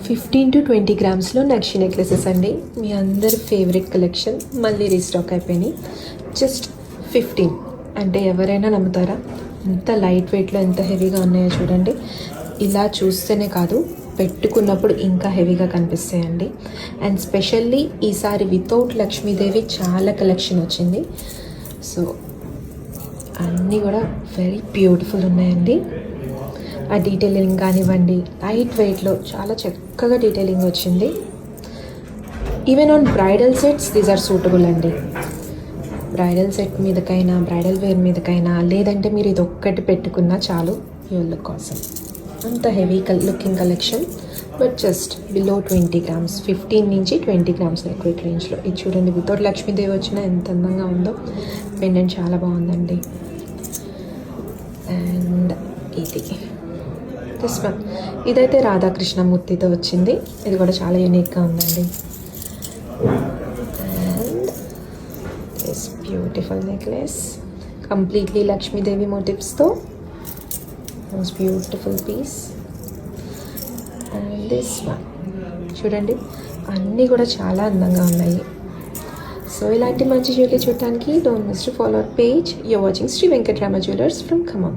15 to 20 గ్రామ్స్లో nakshi necklaces అండి. మీ అందరి favourite collection మళ్ళీ రీస్టాక్ అయిపోయినాయి. జస్ట్ 15 అంటే ఎవరైనా నమ్ముతారా? ఎంత లైట్ వెయిట్లో ఎంత హెవీగా ఉన్నాయో చూడండి. ఇలా చూస్తేనే కాదు, పెట్టుకున్నప్పుడు ఇంకా హెవీగా కనిపిస్తాయండి. అండ్ స్పెషల్లీ ఈసారి వితౌట్ లక్ష్మీదేవి చాలా కలెక్షన్ వచ్చింది. సో అన్నీ కూడా వెరీ బ్యూటిఫుల్ ఉన్నాయండి. ఆ డీటెయిలింగ్ కానివ్వండి, లైట్ వెయిట్లో చాలా చక్కగా డీటెయిలింగ్ వచ్చింది. Even on bridal sets these are suitable అండి. బ్రైడల్ సెట్ మీదకైనా, బ్రైడల్ వేర్ మీదకైనా, లేదంటే మీరు ఇది ఒక్కటి పెట్టుకున్నా చాలు యువర్ లుక్ కోసం. అంత heavy looking collection, but just below 20 grams, 15 నుంచి 20 గ్రామ్స్ నెక్ వెయిట్ రేంజ్లో. ఇది చూడండి, వితౌట్ లక్ష్మీదేవి వచ్చినా ఎంత అందంగా ఉందో. పెండెంట్ చాలా బాగుందండి. అండ్ దిస్ వన్, ఇదైతే రాధాకృష్ణమూర్తితో వచ్చింది. ఇది కూడా చాలా యూనిక్గా ఉందండి. And this beautiful necklace completely Lakshmidevi మోటివ్స్తో, most beautiful piece. And this one చూడండి, అన్నీ కూడా చాలా అందంగా ఉన్నాయి. సో ఇలాంటి మంచి జ్యువెలరీ చూడటానికి don't miss to follow our page. You're watching Shri Venkatarama jewellers from Khammam.